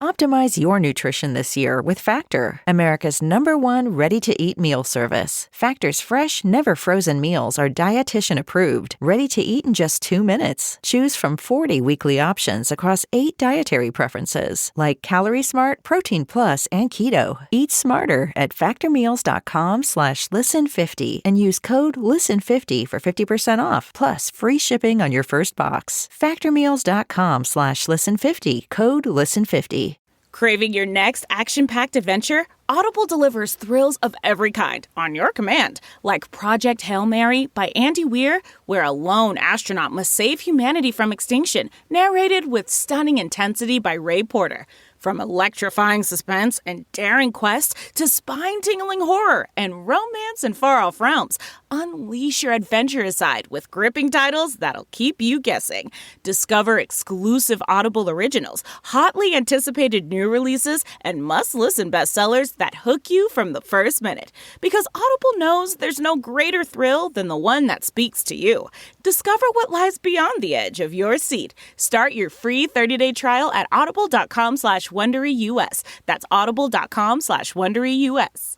Optimize your nutrition this year with Factor, America's #1 ready-to-eat meal service. Factor's fresh, never frozen meals are dietitian approved, ready to eat in just 2 minutes. Choose from 40 weekly options across 8 dietary preferences, like Calorie Smart, Protein Plus, and Keto. Eat smarter at factormeals.com/listen50 and use code LISTEN50 for 50% off, plus free shipping on your first box. Factormeals.com/listen50, code LISTEN50. Craving your next action-packed adventure? Audible delivers thrills of every kind on your command, like Project Hail Mary by Andy Weir, where a lone astronaut must save humanity from extinction, narrated with stunning intensity by Ray Porter. From electrifying suspense and daring quest to spine-tingling horror and romance in far-off realms, unleash your adventurous side with gripping titles that'll keep you guessing. Discover exclusive Audible originals, hotly anticipated new releases, and must-listen bestsellers that hook you from the first minute. Because Audible knows there's no greater thrill than the one that speaks to you. Discover what lies beyond the edge of your seat. Start your free 30-day trial at audible.com/WonderyUS. That's audible.com/WonderyUS.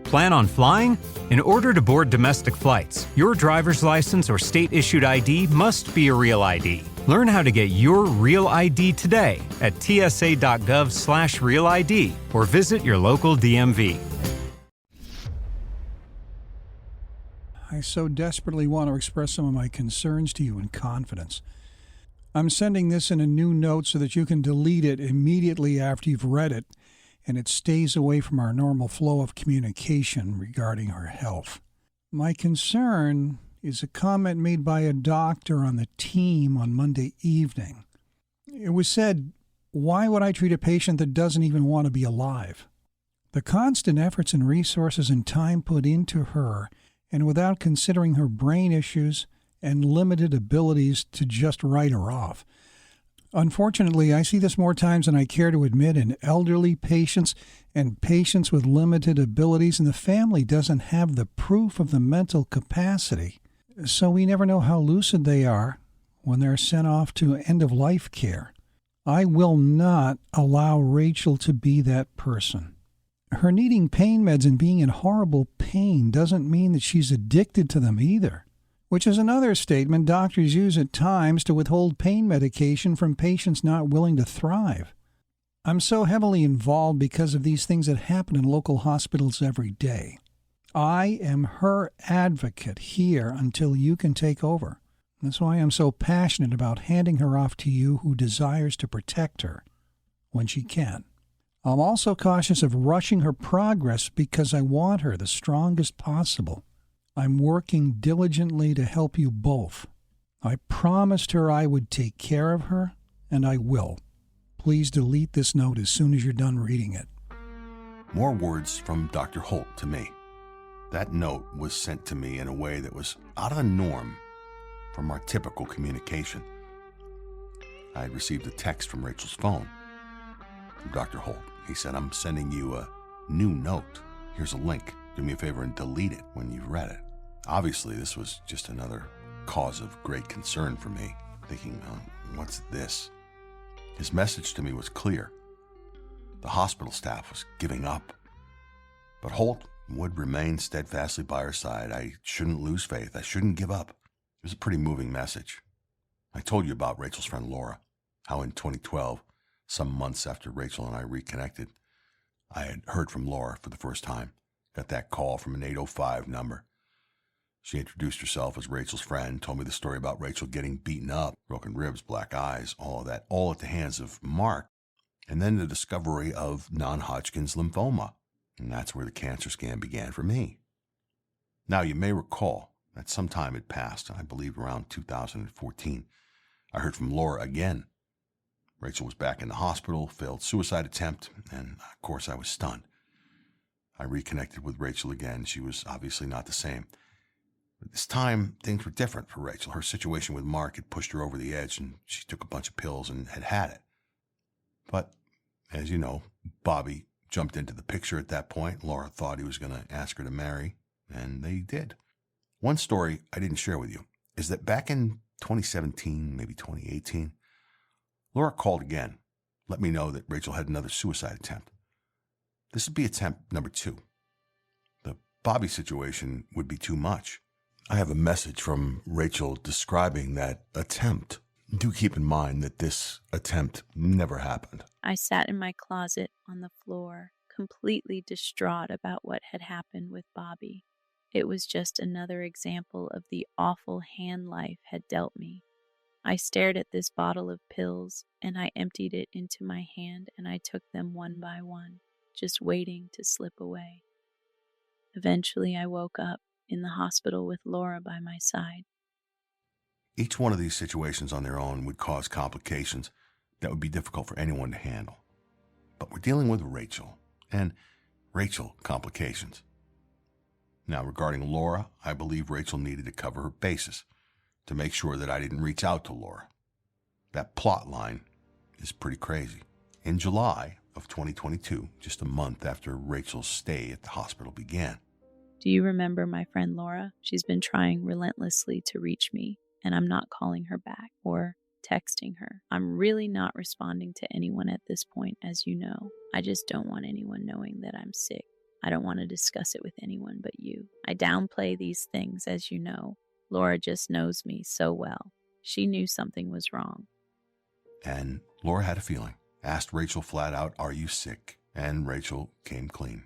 Plan on flying? In order to board domestic flights, your driver's license or state-issued ID must be a real ID. Learn how to get your real ID today at tsa.gov/realid or visit your local DMV. I so desperately want to express some of my concerns to you in confidence. I'm sending this in a new note so that you can delete it immediately after you've read it, and it stays away from our normal flow of communication regarding her health. My concern is a comment made by a doctor on the team on Monday evening. It was said, "Why would I treat a patient that doesn't even want to be alive?" The constant efforts and resources and time put into her, and without considering her brain issues and limited abilities to just write her off. Unfortunately, I see this more times than I care to admit in elderly patients and patients with limited abilities, and the family doesn't have the proof of the mental capacity. So we never know how lucid they are when they're sent off to end-of-life care. I will not allow Rachel to be that person. Her needing pain meds and being in horrible pain doesn't mean that she's addicted to them either, which is another statement doctors use at times to withhold pain medication from patients not willing to thrive. I'm so heavily involved because of these things that happen in local hospitals every day. I am her advocate here until you can take over. That's why I'm so passionate about handing her off to you who desires to protect her when she can. I'm also cautious of rushing her progress because I want her the strongest possible. I'm working diligently to help you both. I promised her I would take care of her, and I will. Please delete this note as soon as you're done reading it. More words from Dr. Holt to me. That note was sent to me in a way that was out of the norm from our typical communication. I had received a text from Rachel's phone from Dr. Holt. He said, "I'm sending you a new note. Here's a link. Do me a favor and delete it when you've read it." Obviously, this was just another cause of great concern for me, thinking, what's this? His message to me was clear. The hospital staff was giving up. But Holt would remain steadfastly by her side. I shouldn't lose faith. I shouldn't give up. It was a pretty moving message. I told you about Rachel's friend Laura, how in 2012, some months after Rachel and I reconnected, I had heard from Laura for the first time. Got that call from an 805 number. She introduced herself as Rachel's friend, told me the story about Rachel getting beaten up, broken ribs, black eyes, all of that, all at the hands of Mark, and then the discovery of non-Hodgkin's lymphoma. And that's where the cancer scan began for me. Now, you may recall that some time had passed, I believe around 2014. I heard from Laura again. Rachel was back in the hospital, failed suicide attempt, and of course I was stunned. I reconnected with Rachel again. She was obviously not the same. But this time, things were different for Rachel. Her situation with Mark had pushed her over the edge, and she took a bunch of pills and had it. But, as you know, Bobby jumped into the picture at that point. Laura thought he was going to ask her to marry, and they did. One story I didn't share with you is that back in 2017, maybe 2018, Laura called again let me know that Rachel had another suicide attempt. This would be attempt number 2. The Bobby situation would be too much. I have a message from Rachel describing that attempt. Do keep in mind that this attempt never happened. I sat in my closet on the floor, completely distraught about what had happened with Bobby. It was just another example of the awful hand life had dealt me. I stared at this bottle of pills, and I emptied it into my hand, and I took them one by one, just waiting to slip away. Eventually, I woke up in the hospital with Laura by my side. Each one of these situations on their own would cause complications that would be difficult for anyone to handle. But we're dealing with Rachel, and Rachel complications. Now, regarding Laura, I believe Rachel needed to cover her bases to make sure that I didn't reach out to Laura. That plot line is pretty crazy. In July of 2022, just a month after Rachel's stay at the hospital began. Do you remember my friend Laura? She's been trying relentlessly to reach me, and I'm not calling her back or texting her. I'm really not responding to anyone at this point, as you know. I just don't want anyone knowing that I'm sick. I don't want to discuss it with anyone but you. I downplay these things, as you know. Laura just knows me so well. She knew something was wrong. And Laura had a feeling. Asked Rachel flat out, "Are you sick?" And Rachel came clean.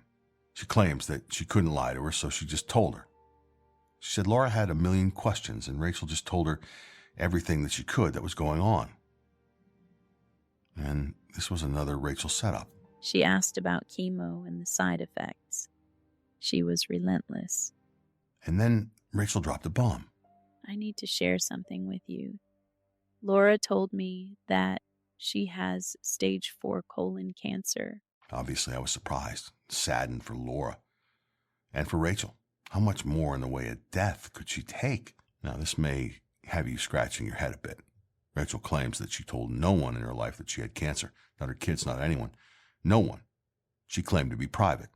She claims that she couldn't lie to her, so she just told her. She said Laura had a million questions, and Rachel just told her everything that she could that was going on. And this was another Rachel setup. She asked about chemo and the side effects. She was relentless. And then Rachel dropped a bomb. I need to share something with you. Laura told me that she has stage 4 colon cancer. Obviously, I was surprised, saddened for Laura. And for Rachel, how much more in the way of death could she take? Now, this may have you scratching your head a bit. Rachel claims that she told no one in her life that she had cancer. Not her kids, not anyone. No one. She claimed to be private.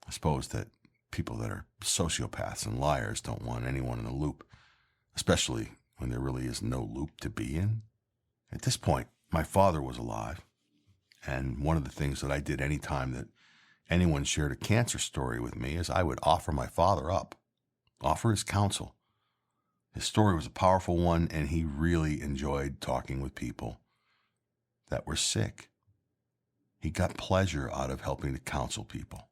I suppose that people that are sociopaths and liars don't want anyone in the loop, especially when there really is no loop to be in. At this point, my father was alive, and one of the things that I did any time that anyone shared a cancer story with me is I would offer my father up, offer his counsel. His story was a powerful one, and he really enjoyed talking with people that were sick. He got pleasure out of helping to counsel people.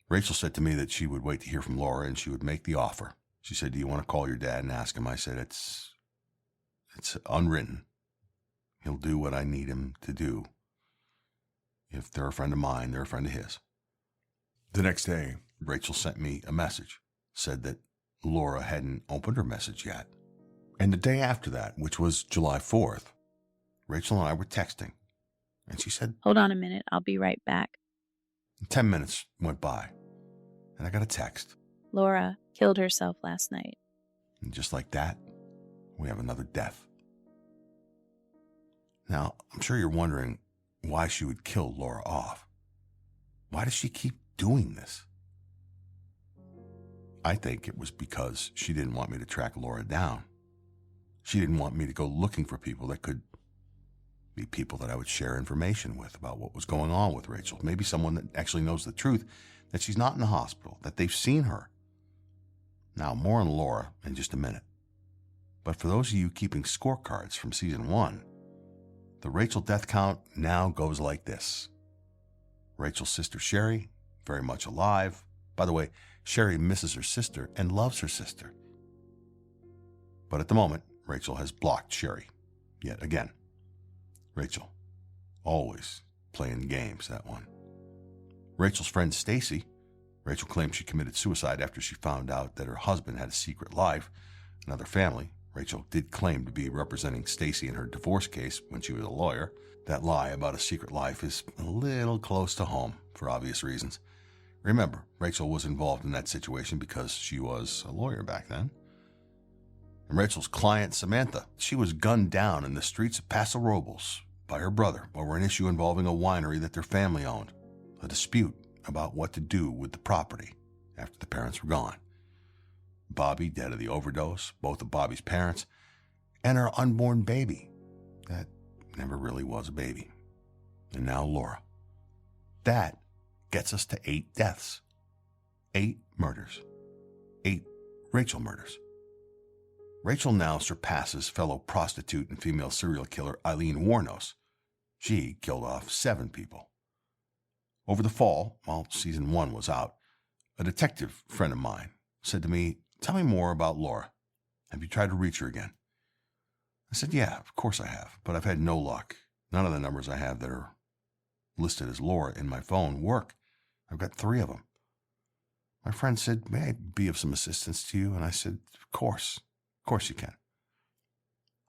Rachel said to me that she would wait to hear from Laura and she would make the offer. She said, "Do you want to call your dad and ask him?" I said, it's unwritten. He'll do what I need him to do. If they're a friend of mine, they're a friend of his. The next day, Rachel sent me a message, said that Laura hadn't opened her message yet. And the day after that, which was July 4th, Rachel and I were texting. And she said, "Hold on a minute, I'll be right back." 10 minutes went by, and I got a text. Laura killed herself last night. And just like that, we have another death. Now, I'm sure you're wondering why she would kill Laura off. Why does she keep doing this? I think it was because she didn't want me to track Laura down. She didn't want me to go looking for people that could be people that I would share information with about what was going on with Rachel. Maybe someone that actually knows the truth, that she's not in the hospital, that they've seen her. Now, more on Laura in just a minute. But for those of you keeping scorecards from season 1, the Rachel death count now goes like this. Rachel's sister Sherry, very much alive. By the way, Sherry misses her sister and loves her sister. But at the moment, Rachel has blocked Sherry yet again. Rachel, always playing games, that one. Rachel's friend Stacy. Rachel claims she committed suicide after she found out that her husband had a secret life, another family. Rachel did claim to be representing Stacy in her divorce case when she was a lawyer. That lie about a secret life is a little close to home for obvious reasons. Remember, Rachel was involved in that situation because she was a lawyer back then. And Rachel's client, Samantha, she was gunned down in the streets of Paso Robles by her brother over an issue involving a winery that their family owned, a dispute about what to do with the property after the parents were gone. Bobby dead of the overdose, both of Bobby's parents, and her unborn baby that never really was a baby. And now Laura. That gets us to 8 deaths. 8 murders. 8 Rachel murders. Rachel now surpasses fellow prostitute and female serial killer Eileen Wuornos. She killed off 7 people. Over the fall, while season 1 was out, a detective friend of mine said to me, "Tell me more about Laura. Have you tried to reach her again?" I said, "Yeah, of course I have, but I've had no luck. None of the numbers I have that are listed as Laura in my phone work. I've got 3 of them." My friend said, "May I be of some assistance to you?" And I said, Of course you can."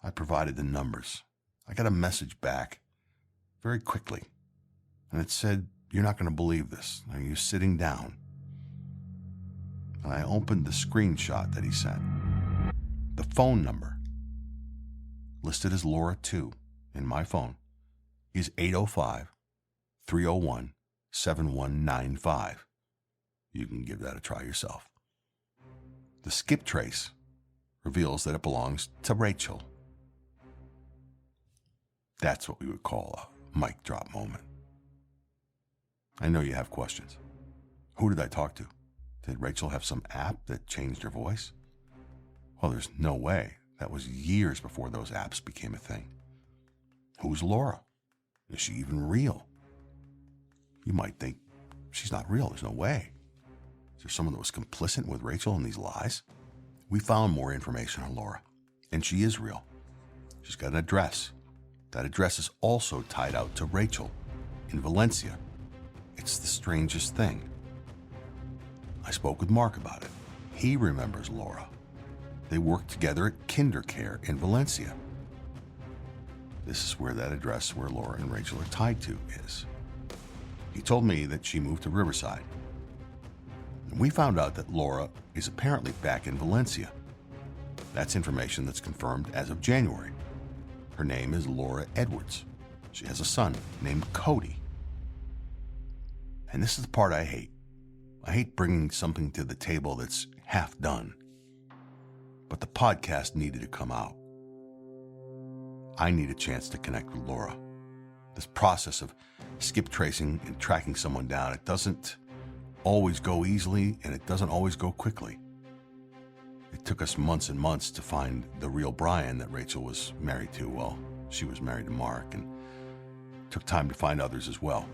I provided the numbers. I got a message back very quickly, and it said, "You're not going to believe this. Are you sitting down?" And I opened the screenshot that he sent. The phone number listed as Laura 2 in my phone is 805-301-7195. You can give that a try yourself. The skip trace reveals that it belongs to Rachel. That's what we would call a mic drop moment. I know you have questions. Who did I talk to? Did Rachel have some app that changed her voice? Well, there's no way. That was years before those apps became a thing. Who's Laura? Is she even real? You might think she's not real. There's no way. Is there someone that was complicit with Rachel in these lies? We found more information on Laura, and she is real. She's got an address. That address is also tied out to Rachel in Valencia. It's the strangest thing. I spoke with Mark about it. He remembers Laura. They worked together at KinderCare in Valencia. This is where that address where Laura and Rachel are tied to is. He told me that she moved to Riverside. And we found out that Laura is apparently back in Valencia. That's information that's confirmed as of January. Her name is Laura Edwards. She has a son named Cody. And this is the part I hate. I hate bringing something to the table that's half done. But the podcast needed to come out. I need a chance to connect with Laura. This process of skip tracing and tracking someone down, it doesn't always go easily and it doesn't always go quickly. It took us months and months to find the real Brian that Rachel was married to. Well, she was married to Mark, and it took time to find others as well.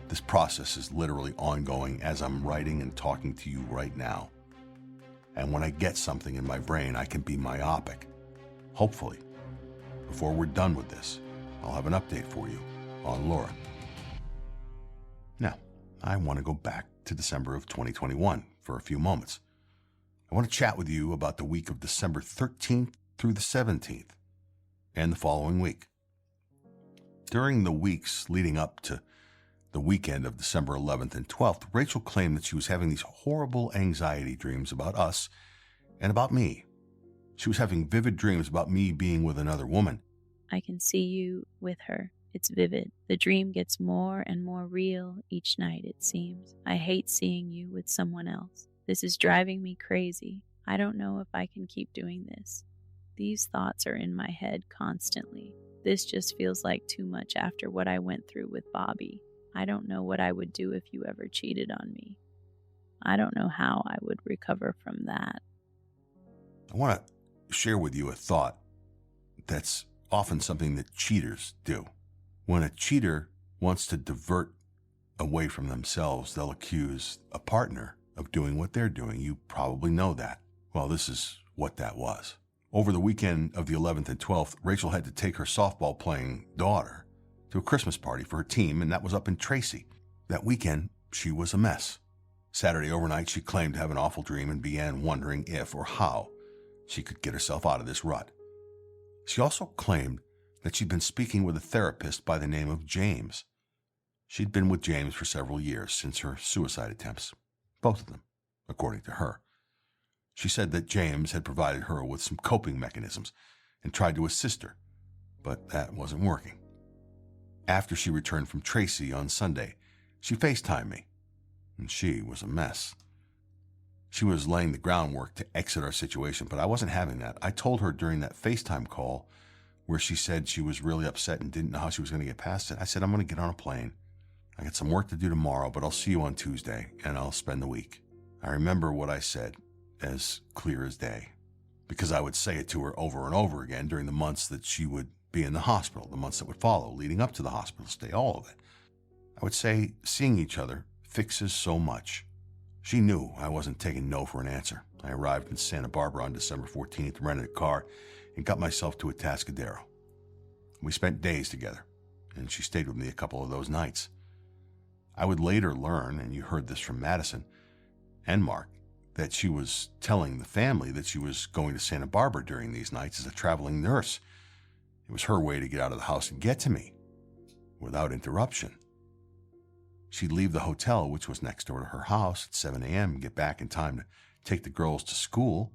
This process is literally ongoing as I'm writing and talking to you right now. And when I get something in my brain, I can be myopic. Hopefully, before we're done with this, I'll have an update for you on Laura. Now, I want to go back to December of 2021 for a few moments. I want to chat with you about the week of December 13th through the 17th and the following week. During the weeks leading up to the weekend of December 11th and 12th, Rachel claimed that she was having these horrible anxiety dreams about us and about me. She was having vivid dreams about me being with another woman. I can see you with her. It's vivid. The dream gets more and more real each night, it seems. I hate seeing you with someone else. This is driving me crazy. I don't know if I can keep doing this. These thoughts are in my head constantly. This just feels like too much after what I went through with Bobby. I don't know what I would do if you ever cheated on me. I don't know how I would recover from that. I want to share with you a thought that's often something that cheaters do. When a cheater wants to divert away from themselves, they'll accuse a partner of doing what they're doing. You probably know that. Well, this is what that was. Over the weekend of the 11th and 12th, Rachel had to take her softball playing daughter to a Christmas party for her team, and that was up in Tracy. That weekend, she was a mess. Saturday overnight, she claimed to have an awful dream and began wondering if or how she could get herself out of this rut. She also claimed that she'd been speaking with a therapist by the name of James. She'd been with James for several years since her suicide attempts, both of them, according to her. She said that James had provided her with some coping mechanisms and tried to assist her, but that wasn't working. After she returned from Tracy on Sunday, she FaceTimed me, and she was a mess. She was laying the groundwork to exit our situation, but I wasn't having that. I told her during that FaceTime call where she said she was really upset and didn't know how she was going to get past it. I said, I'm going to get on a plane. I got some work to do tomorrow, but I'll see you on Tuesday, and I'll spend the week. I remember what I said as clear as day, because I would say it to her over and over again during the months that she would be in the hospital, the months that would follow, leading up to the hospital stay, all of it. I would say, seeing each other fixes so much. She knew I wasn't taking no for an answer. I arrived in Santa Barbara on December 14th, rented a car, and got myself to Atascadero. We spent days together, and she stayed with me a couple of those nights. I would later learn, and you heard this from Madison and Mark, that she was telling the family that she was going to Santa Barbara during these nights as a traveling nurse. It was her way to get out of the house and get to me without interruption. She'd leave the hotel, which was next door to her house, at 7 a.m. and get back in time to take the girls to school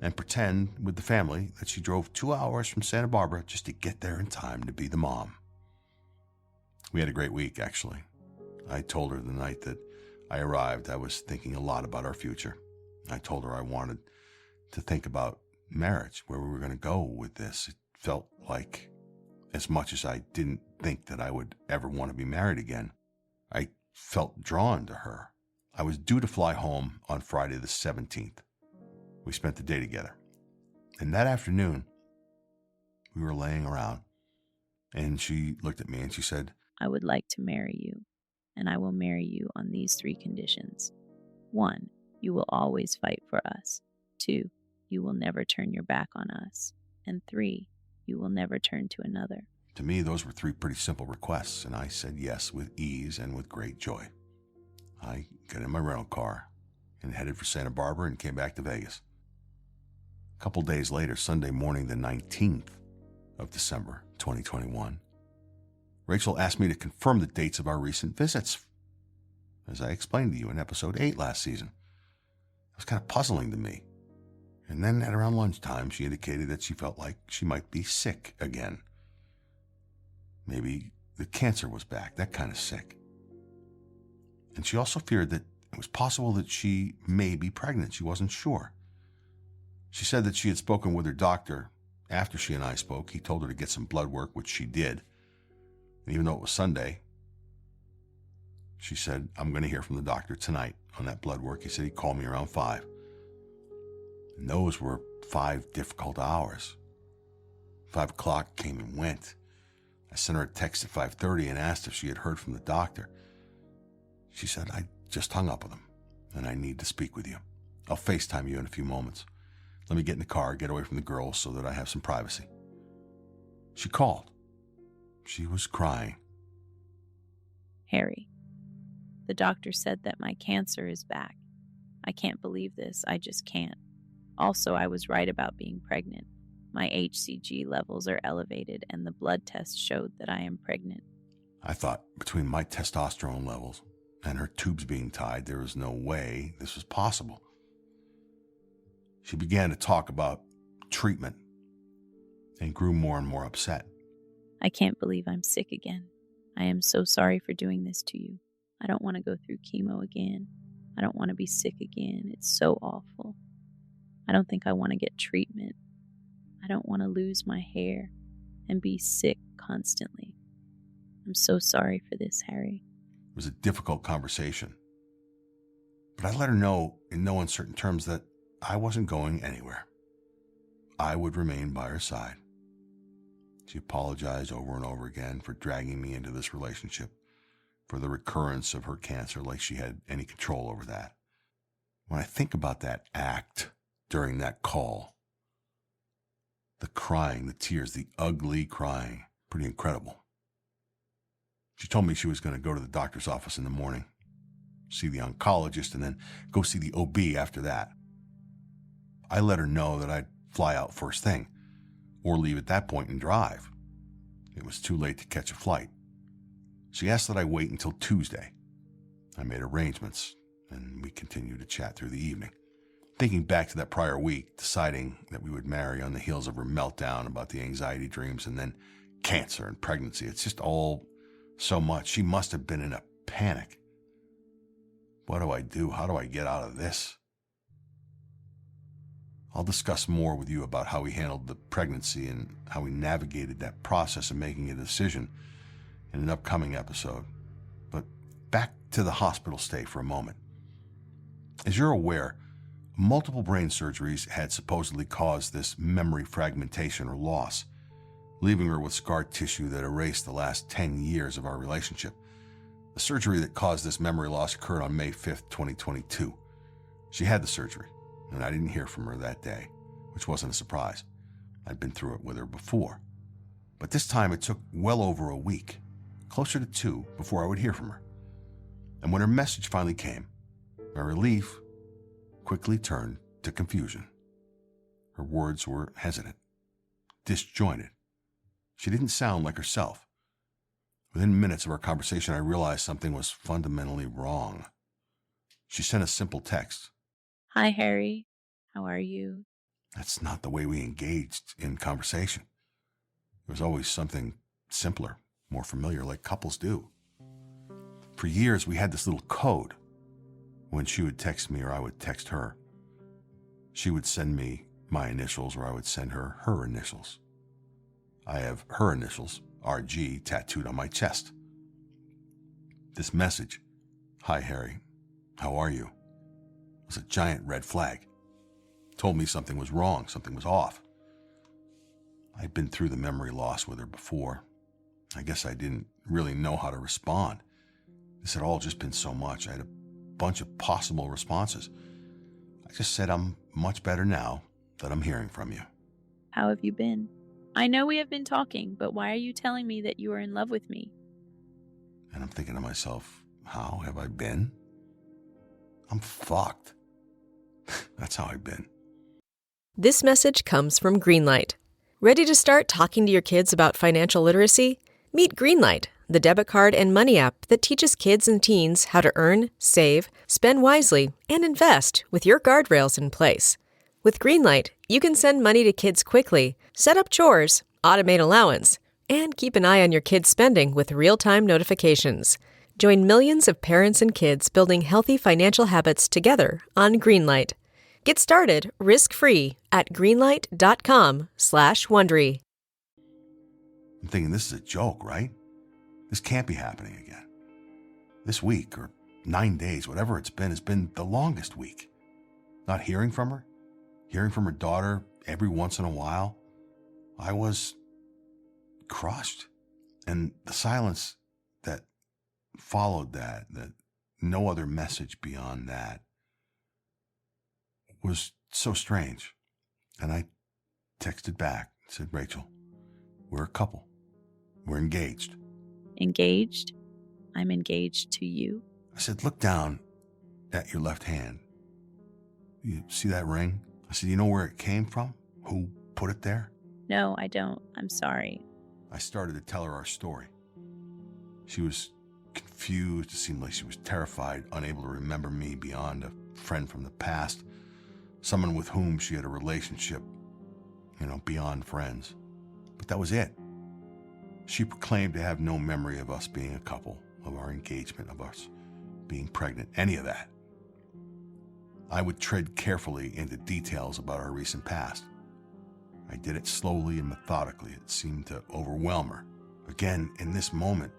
and pretend with the family that she drove 2 hours from Santa Barbara just to get there in time to be the mom. We had a great week, actually. I told her the night that I arrived, I was thinking a lot about our future. I told her I wanted to think about marriage, where we were going to go with this. It felt like, as much as I didn't think that I would ever want to be married again, I felt drawn to her. I was due to fly home on Friday the 17th. We spent the day together. And that afternoon, we were laying around, and she looked at me and she said, I would like to marry you, and I will marry you on these 3 conditions. 1, you will always fight for us. 2, you will never turn your back on us. And 3, you will never turn to another. To me, those were 3 pretty simple requests, and I said yes with ease and with great joy. I got in my rental car and headed for Santa Barbara and came back to Vegas. A couple days later, Sunday morning, the 19th of December, 2021, Rachel asked me to confirm the dates of our recent visits, as I explained to you in episode 8 last season. It was kind of puzzling to me. And then at around lunchtime, she indicated that she felt like she might be sick again. Maybe the cancer was back, that kind of sick. And she also feared that it was possible that she may be pregnant. She wasn't sure. She said that she had spoken with her doctor after she and I spoke. He told her to get some blood work, which she did. And even though it was Sunday, she said, I'm going to hear from the doctor tonight on that blood work. He said he'd call me around 5. And those were 5 difficult hours. 5 o'clock came and went. I sent her a text at 5:30 and asked if she had heard from the doctor. She said, I just hung up with him, and I need to speak with you. I'll FaceTime you in a few moments. Let me get in the car, get away from the girls so that I have some privacy. She called. She was crying. Harry, the doctor said that my cancer is back. I can't believe this. I just can't. Also, I was right about being pregnant. My HCG levels are elevated, and the blood test showed that I am pregnant. I thought between my testosterone levels and her tubes being tied, there was no way this was possible. She began to talk about treatment and grew more and more upset. I can't believe I'm sick again. I am so sorry for doing this to you. I don't want to go through chemo again. I don't want to be sick again. It's so awful. I don't think I want to get treatment. I don't want to lose my hair and be sick constantly. I'm so sorry for this, Harry. It was a difficult conversation. But I let her know in no uncertain terms that I wasn't going anywhere. I would remain by her side. She apologized over and over again for dragging me into this relationship, for the recurrence of her cancer, like she had any control over that. When I think about that act during that call, the crying, the tears, the ugly crying, pretty incredible. She told me she was going to go to the doctor's office in the morning, see the oncologist, and then go see the OB after that. I let her know that I'd fly out first thing, or leave at that point and drive. It was too late to catch a flight. She asked that I wait until Tuesday. I made arrangements, and we continued to chat through the evening. Thinking back to that prior week, deciding that we would marry on the heels of her meltdown about the anxiety dreams and then cancer and pregnancy, it's just all so much. She must have been in a panic. What do I do? How do I get out of this? I'll discuss more with you about how we handled the pregnancy and how we navigated that process of making a decision in an upcoming episode. But back to the hospital stay for a moment. As you're aware, multiple brain surgeries had supposedly caused this memory fragmentation or loss, leaving her with scar tissue that erased the last 10 years of our relationship. The surgery that caused this memory loss occurred on May 5th, 2022. She had the surgery, and I didn't hear from her that day, which wasn't a surprise. I'd been through it with her before. But this time it took well over a week, closer to 2, before I would hear from her. And when her message finally came, my relief quickly turned to confusion. Her words were hesitant, disjointed. She didn't sound like herself. Within minutes of our conversation, I realized something was fundamentally wrong. She sent a simple text. Hi, Harry. How are you? That's not the way we engaged in conversation. There was always something simpler, more familiar, like couples do. For years, we had this little code. When she would text me or I would text her, she would send me my initials or I would send her her initials. I have her initials, RG, tattooed on my chest. This message, "Hi Harry, how are you?" was a giant red flag. It told me something was wrong, something was off. I'd been through the memory loss with her before. I guess I didn't really know how to respond. This had all just been so much. I had a bunch of possible responses. I just said, "I'm much better now that I'm hearing from you." How have you been? I know we have been talking, but why are you telling me that you are in love with me? And I'm thinking to myself, how have I been? I'm fucked. That's how I've been. This message comes from Greenlight. Ready to start talking to your kids about financial literacy? Meet Greenlight, the debit card and money app that teaches kids and teens how to earn, save, spend wisely, and invest with your guardrails in place. With Greenlight, you can send money to kids quickly, set up chores, automate allowance, and keep an eye on your kids' spending with real-time notifications. Join millions of parents and kids building healthy financial habits together on Greenlight. Get started risk-free at greenlight.com/Wondery. I'm thinking this is a joke, right? This can't be happening again. This week, or 9 days, whatever it's been, has been the longest week. Not hearing from her, hearing from her daughter every once in a while, I was crushed. And the silence that followed that no other message beyond that, was so strange. And I texted back, said, "Rachel, we're a couple. We're engaged." Engaged? I'm engaged to you. I said, "Look down at your left hand. You see that ring?" I said, "You know where it came from? Who put it there?" No, I don't. I'm sorry. I started to tell her our story. She was confused. It seemed like she was terrified, unable to remember me beyond a friend from the past, someone with whom she had a relationship, beyond friends. But that was it. She proclaimed to have no memory of us being a couple, of our engagement, of us being pregnant, any of that. I would tread carefully into details about our recent past. I did it slowly and methodically. It seemed to overwhelm her. Again, in this moment,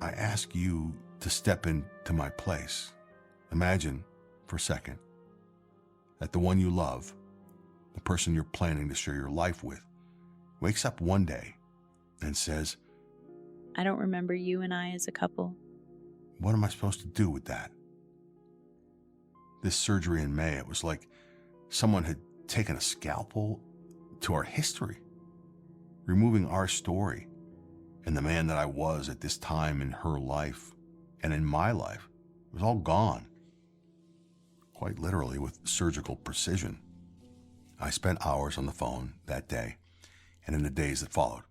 I ask you to step into my place. Imagine, for a second, that the one you love, the person you're planning to share your life with, wakes up one day and says, I don't remember you and I as a couple. What am I supposed to do with that? This surgery in May, it was like someone had taken a scalpel to our history, removing our story and the man that I was at this time in her life and in my life. It was all gone, quite literally with surgical precision. I spent hours on the phone that day and in the days that followed,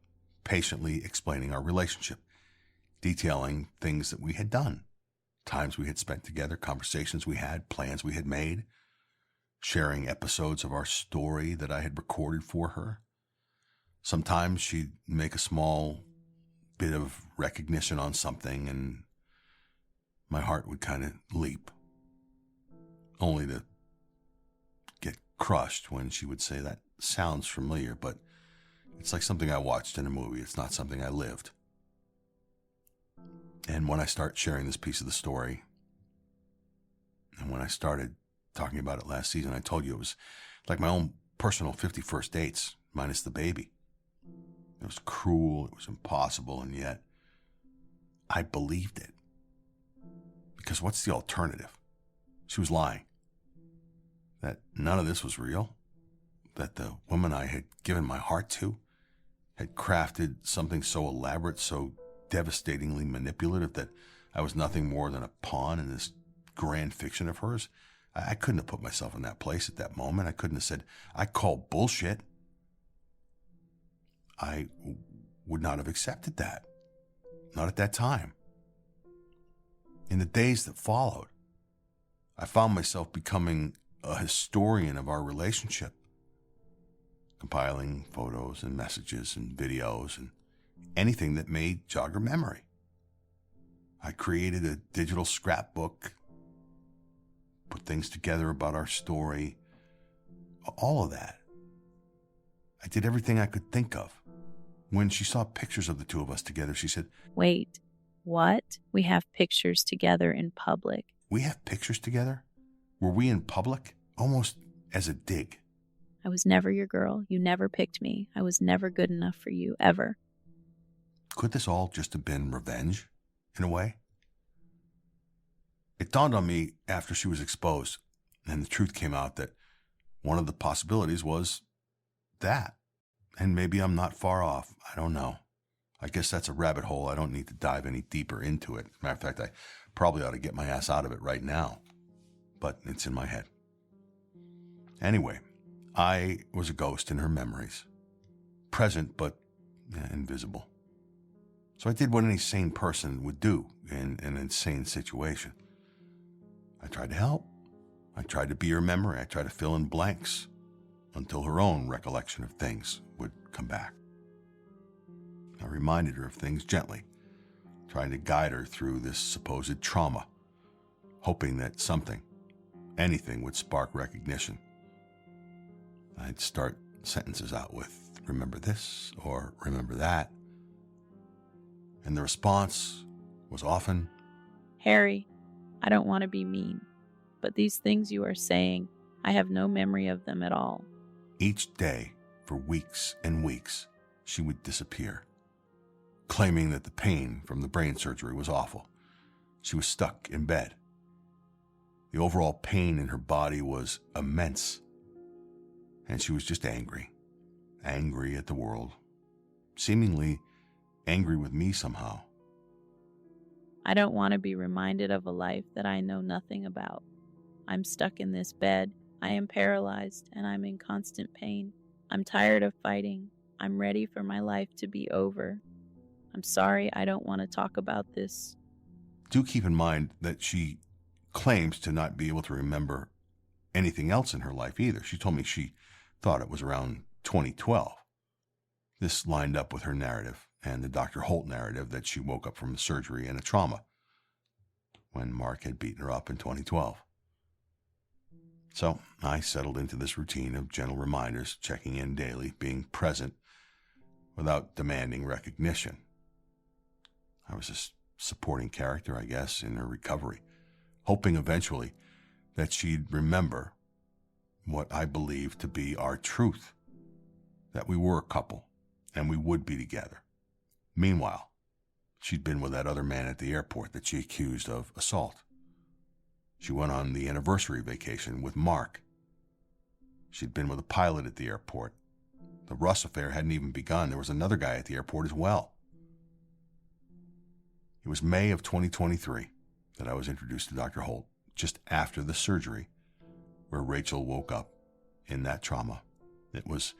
patiently explaining our relationship, detailing things that we had done, times we had spent together, conversations we had, plans we had made, sharing episodes of our story that I had recorded for her. Sometimes she'd make a small bit of recognition on something and my heart would kind of leap, only to get crushed when she would say, "That sounds familiar, but it's like something I watched in a movie. It's not something I lived." And when I start sharing this piece of the story, and when I started talking about it last season, I told you it was like my own personal 51st dates, minus the baby. It was cruel, it was impossible, and yet I believed it. Because what's the alternative? She was lying. That none of this was real. That the woman I had given my heart to had crafted something so elaborate, so devastatingly manipulative, that I was nothing more than a pawn in this grand fiction of hers. I couldn't have put myself in that place at that moment. I couldn't have said, "I call bullshit." I would not have accepted that. Not at that time. In the days that followed, I found myself becoming a historian of our relationship, compiling photos and messages and videos and anything that may jog her memory. I created a digital scrapbook, put things together about our story, all of that. I did everything I could think of. When she saw pictures of the two of us together, she said, "Wait, what? We have pictures together in public." "We have pictures together? Were we in public?" Almost as a dig. "I was never your girl. You never picked me. I was never good enough for you, ever." Could this all just have been revenge, in a way? It dawned on me after she was exposed, and the truth came out, that one of the possibilities was that. And maybe I'm not far off. I don't know. I guess that's a rabbit hole. I don't need to dive any deeper into it. As a matter of fact, I probably ought to get my ass out of it right now. But it's in my head. Anyway, I was a ghost in her memories. Present, but invisible. So I did what any sane person would do in an insane situation. I tried to help. I tried to be her memory. I tried to fill in blanks until her own recollection of things would come back. I reminded her of things gently, trying to guide her through this supposed trauma, hoping that something, anything, would spark recognition. I'd start sentences out with, "Remember this," or "Remember that." And the response was often, "Harry, I don't want to be mean, but these things you are saying, I have no memory of them at all." Each day, for weeks and weeks, she would disappear, claiming that the pain from the brain surgery was awful. She was stuck in bed. The overall pain in her body was immense, and she was just angry at the world, seemingly angry with me somehow. "I don't want to be reminded of a life that I know nothing about. I'm stuck in this bed. I am paralyzed, and I'm in constant pain. I'm tired of fighting. I'm ready for my life to be over. I'm sorry, I don't want to talk about this." Do keep in mind that she claims to not be able to remember anything else in her life either. She told me she thought it was around 2012. This lined up with her narrative and the Dr. Holt narrative that she woke up from the surgery and a trauma when Mark had beaten her up in 2012. So I settled into this routine of gentle reminders, checking in daily, being present without demanding recognition. I was a supporting character, I guess, in her recovery, hoping eventually that she'd remember what I believed to be our truth, that we were a couple and we would be together. Meanwhile, she'd been with that other man at the airport that she accused of assault. She went on the anniversary vacation with Mark. She'd been with a pilot at the airport. The Russ affair hadn't even begun. There was another guy at the airport as well. It was May of 2023 that I was introduced to Dr. Holt, just after the surgery, where Rachel woke up in that trauma. It was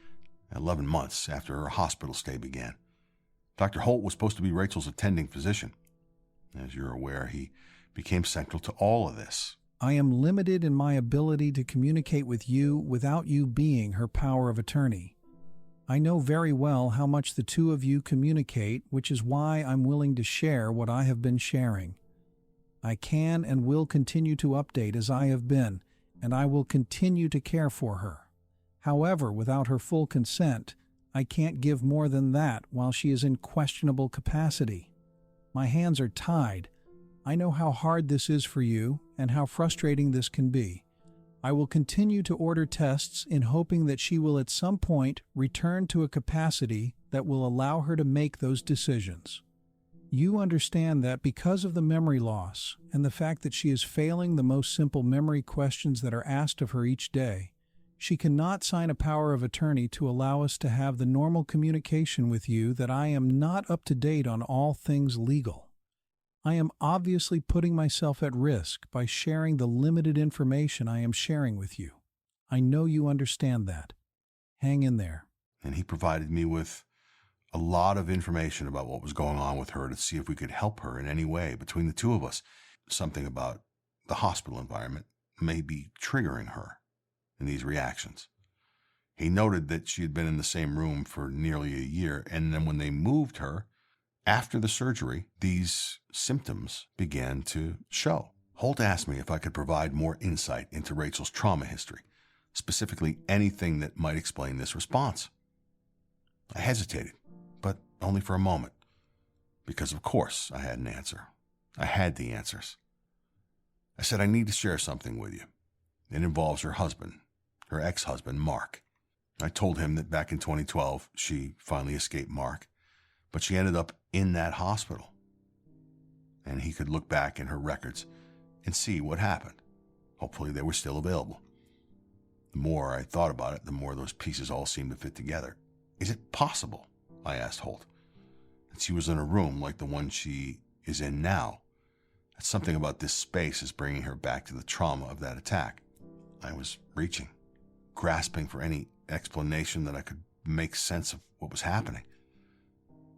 11 months after her hospital stay began. Dr. Holt was supposed to be Rachel's attending physician. As you're aware, he became central to all of this. "I am limited in my ability to communicate with you without you being her power of attorney. I know very well how much the two of you communicate, which is why I'm willing to share what I have been sharing. I can and will continue to update as I have been, and I will continue to care for her." However, without her full consent, I can't give more than that while she is in questionable capacity. My hands are tied. I know how hard this is for you and how frustrating this can be. I will continue to order tests in hoping that she will at some point return to a capacity that will allow her to make those decisions. You understand that because of the memory loss and the fact that she is failing the most simple memory questions that are asked of her each day, she cannot sign a power of attorney to allow us to have the normal communication with you that I am not up to date on all things legal. I am obviously putting myself at risk by sharing the limited information I am sharing with you. I know you understand that. Hang in there. And he provided me with a lot of information about what was going on with her to see if we could help her in any way between the two of us. Something about the hospital environment may be triggering her in these reactions. He noted that she had been in the same room for nearly a year, and then when they moved her, after the surgery, these symptoms began to show. Holt asked me if I could provide more insight into Rachel's trauma history, specifically anything that might explain this response. I hesitated, but only for a moment, because of course I had an answer. I had the answers. I said, I need to share something with you. It involves her husband, her ex-husband, Mark. I told him that back in 2012, she finally escaped Mark, but she ended up in that hospital. And he could look back in her records and see what happened. Hopefully they were still available. The more I thought about it, the more those pieces all seemed to fit together. Is it possible, I asked Holt, that she was in a room like the one she is in now? That something about this space is bringing her back to the trauma of that attack. I was reaching, grasping for any explanation that I could make sense of what was happening.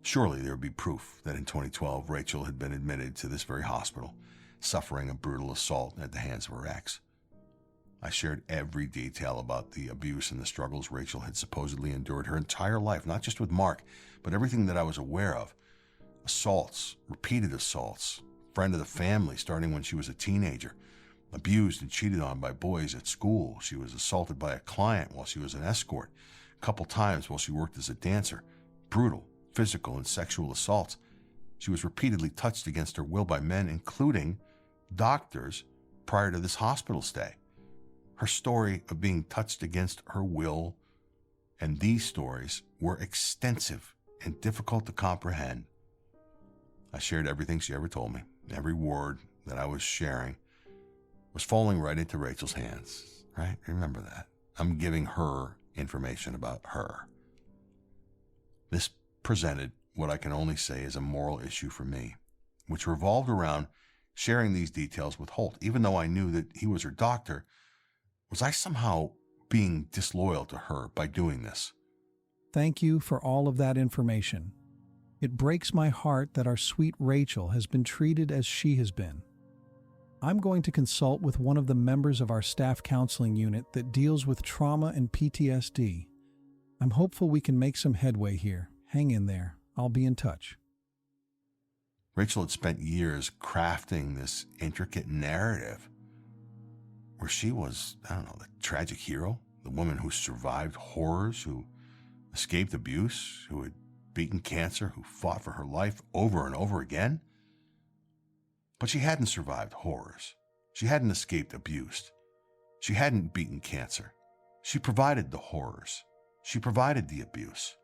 Surely there would be proof that in 2012, Rachel had been admitted to this very hospital, suffering a brutal assault at the hands of her ex. I shared every detail about the abuse and the struggles Rachel had supposedly endured her entire life, not just with Mark, but everything that I was aware of. Assaults, repeated assaults, friend of the family starting when she was a teenager, abused and cheated on by boys at school. She was assaulted by a client while she was an escort, a couple times while she worked as a dancer. Brutal physical and sexual assaults. She was repeatedly touched against her will by men, including doctors, prior to this hospital stay. Her story of being touched against her will and these stories were extensive and difficult to comprehend. I shared everything she ever told me. Every word that I was sharing was falling right into Rachel's hands, right? Remember that. I'm giving her information about her. This presented what I can only say is a moral issue for me, which revolved around sharing these details with Holt. Even though I knew that he was her doctor, was I somehow being disloyal to her by doing this? Thank you for all of that information. It breaks my heart that our sweet Rachel has been treated as she has been. I'm going to consult with one of the members of our staff counseling unit that deals with trauma and PTSD. I'm hopeful we can make some headway here. Hang in there. I'll be in touch. Rachel had spent years crafting this intricate narrative where she was, the tragic hero, the woman who survived horrors, who escaped abuse, who had beaten cancer, who fought for her life over and over again. But she hadn't survived horrors. She hadn't escaped abuse. She hadn't beaten cancer. She provided the horrors. She provided the abuse.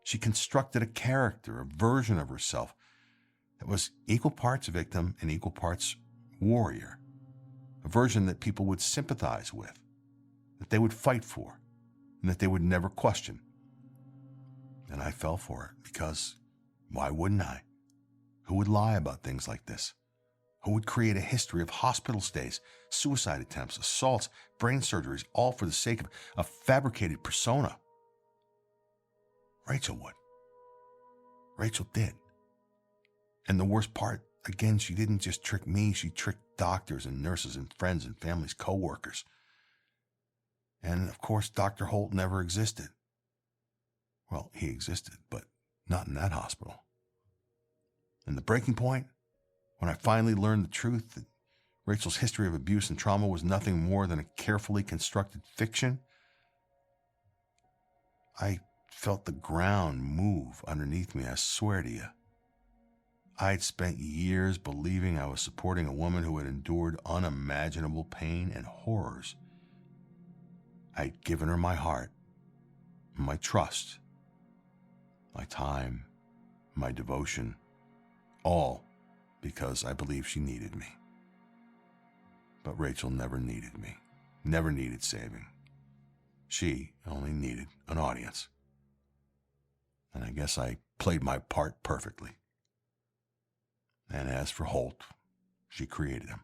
She constructed a character, a version of herself that was equal parts victim and equal parts warrior. A version that people would sympathize with, that they would fight for, and that they would never question. And I fell for it because why wouldn't I? Who would lie about things like this? Who would create a history of hospital stays, suicide attempts, assaults, brain surgeries, all for the sake of a fabricated persona? Rachel would. Rachel did. And the worst part, again, she didn't just trick me, she tricked doctors and nurses and friends and families, co-workers. And of course, Dr. Holt never existed. Well, he existed, but not in that hospital. And the breaking point, when I finally learned the truth that Rachel's history of abuse and trauma was nothing more than a carefully constructed fiction, I felt the ground move underneath me, I swear to you. I'd spent years believing I was supporting a woman who had endured unimaginable pain and horrors. I'd given her my heart, my trust, my time, my devotion, all because I believed she needed me. But Rachel never needed me, never needed saving. She only needed an audience. And I guess I played my part perfectly. And as for Holt, she created him.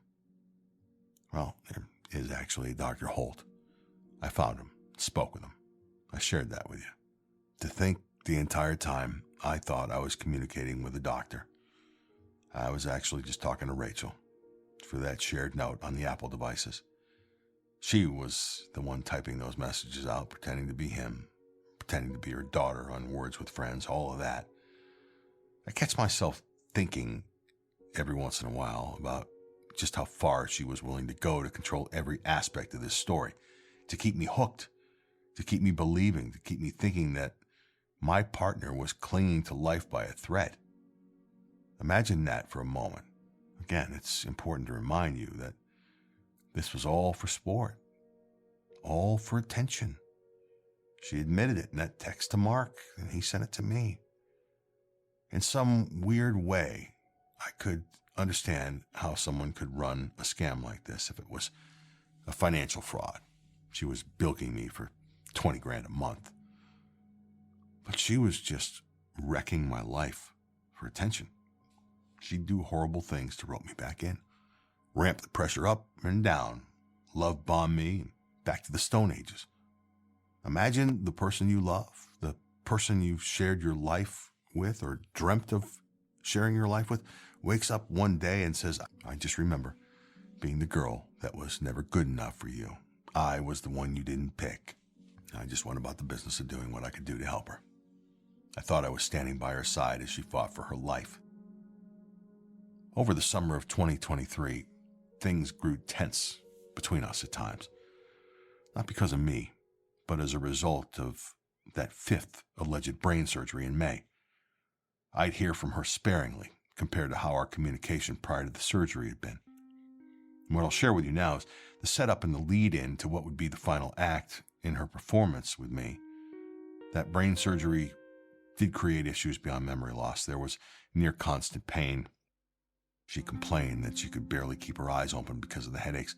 Well, there is actually Dr. Holt. I found him, spoke with him. I shared that with you. To think the entire time I thought I was communicating with a doctor, I was actually just talking to Rachel through that shared note on the Apple devices. She was the one typing those messages out, pretending to be him, pretending to be her daughter on Words with Friends, all of that. I catch myself thinking every once in a while about just how far she was willing to go to control every aspect of this story, to keep me hooked, to keep me believing, to keep me thinking that my partner was clinging to life by a thread. Imagine that for a moment. Again, it's important to remind you that this was all for sport, all for attention. She admitted it in that text to Mark, and he sent it to me. In some weird way, I could understand how someone could run a scam like this if it was a financial fraud. She was bilking me for $20,000 a month. But she was just wrecking my life for attention. She'd do horrible things to rope me back in, ramp the pressure up and down, love bomb me, and back to the Stone Ages. Imagine the person you love, the person you've shared your life with or dreamt of sharing your life with, wakes up one day and says, I just remember being the girl that was never good enough for you. I was the one you didn't pick. I just went about the business of doing what I could do to help her. I thought I was standing by her side as she fought for her life. Over the summer of 2023, things grew tense between us at times. Not because of me, but as a result of that 5th alleged brain surgery in May. I'd hear from her sparingly compared to how our communication prior to the surgery had been. And what I'll share with you now is the setup and the lead-in to what would be the final act in her performance with me. That brain surgery did create issues beyond memory loss. There was near constant pain. She complained that she could barely keep her eyes open because of the headaches.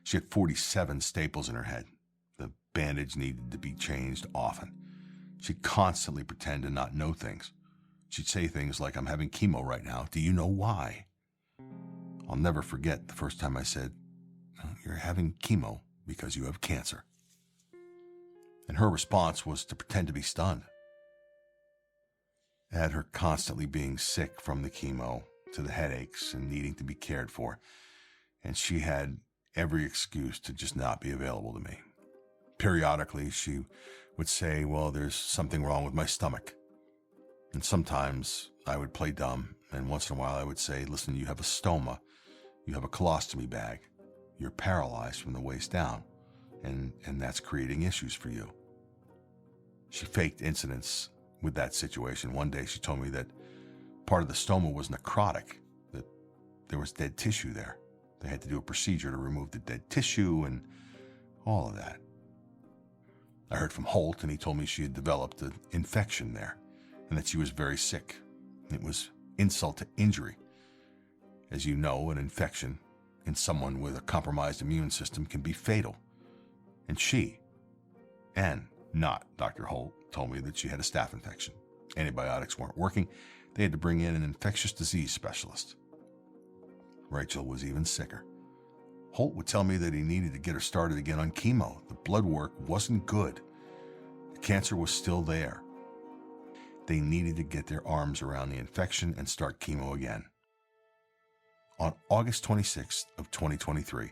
She had 47 staples in her head. The bandage needed to be changed often. She'd constantly pretend to not know things. She'd say things like, I'm having chemo right now. Do you know why? I'll never forget the first time I said, you're having chemo because you have cancer. And her response was to pretend to be stunned. Add her constantly being sick from the chemo to the headaches and needing to be cared for, and she had every excuse to just not be available to me. Periodically, she would say, well, there's something wrong with my stomach. And sometimes I would play dumb, and once in a while I would say, listen, you have a stoma, you have a colostomy bag, you're paralyzed from the waist down, and that's creating issues for you. She faked incidents with that situation. One day she told me that part of the stoma was necrotic, that there was dead tissue there. They had to do a procedure to remove the dead tissue and all of that. I heard from Holt, and he told me she had developed an infection there and that she was very sick. It was insult to injury. As you know, an infection in someone with a compromised immune system can be fatal. And she, and not Dr. Holt, told me that she had a staph infection. Antibiotics weren't working. They had to bring in an infectious disease specialist. Rachel was even sicker. Holt would tell me that he needed to get her started again on chemo. The blood work wasn't good. The cancer was still there. They needed to get their arms around the infection and start chemo again. On August 26th of 2023,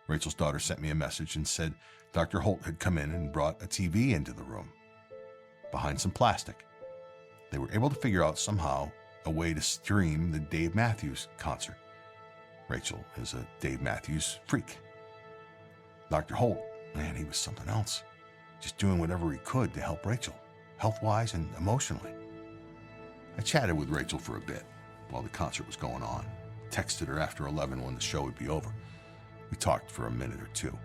Rachel's daughter sent me a message and said Dr. Holt had come in and brought a TV into the room behind some plastic. They were able to figure out somehow a way to stream the Dave Matthews concert. Rachel is a Dave Matthews freak. Dr. Holt, man, he was something else, just doing whatever he could to help Rachel. health-wise and emotionally. I chatted with Rachel for a bit while the concert was going on. Texted her after 11 when the show would be over. We talked for a minute or two,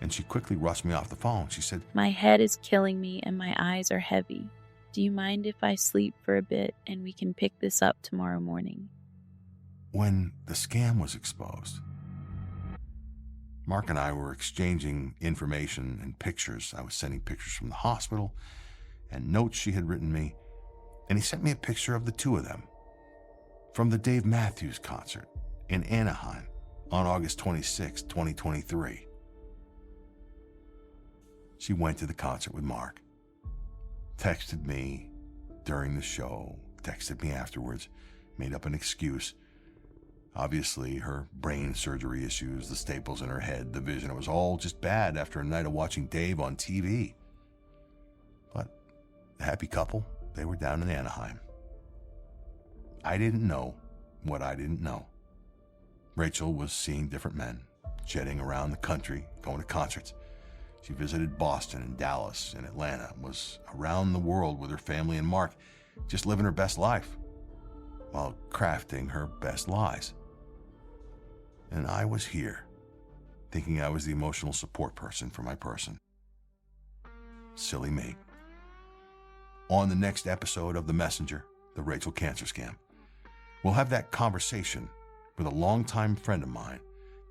and she quickly rushed me off the phone. She said, "My head is killing me and my eyes are heavy. Do you mind if I sleep for a bit and we can pick this up tomorrow morning?" When the scam was exposed, Mark and I were exchanging information and pictures. I was sending pictures from the hospital and notes she had written me, and he sent me a picture of the two of them from the Dave Matthews concert in Anaheim on August 26, 2023. She went to the concert with Mark, texted me during the show, texted me afterwards, made up an excuse. Obviously, her brain surgery issues, the staples in her head, the vision, it was all just bad after a night of watching Dave on TV. But the happy couple, they were down in Anaheim. I didn't know what I didn't know. Rachel was seeing different men, jetting around the country, going to concerts. She visited Boston and Dallas and Atlanta, was around the world with her family and Mark, just living her best life while crafting her best lies. And I was here, thinking I was the emotional support person for my person. Silly me. On the next episode of The Messenger, the Rachel Cancer Scam, we'll have that conversation with a longtime friend of mine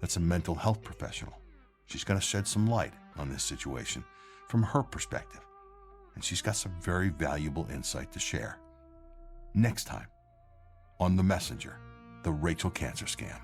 that's a mental health professional. She's going to shed some light on this situation from her perspective, and she's got some very valuable insight to share. Next time on The Messenger, the Rachel Cancer Scam.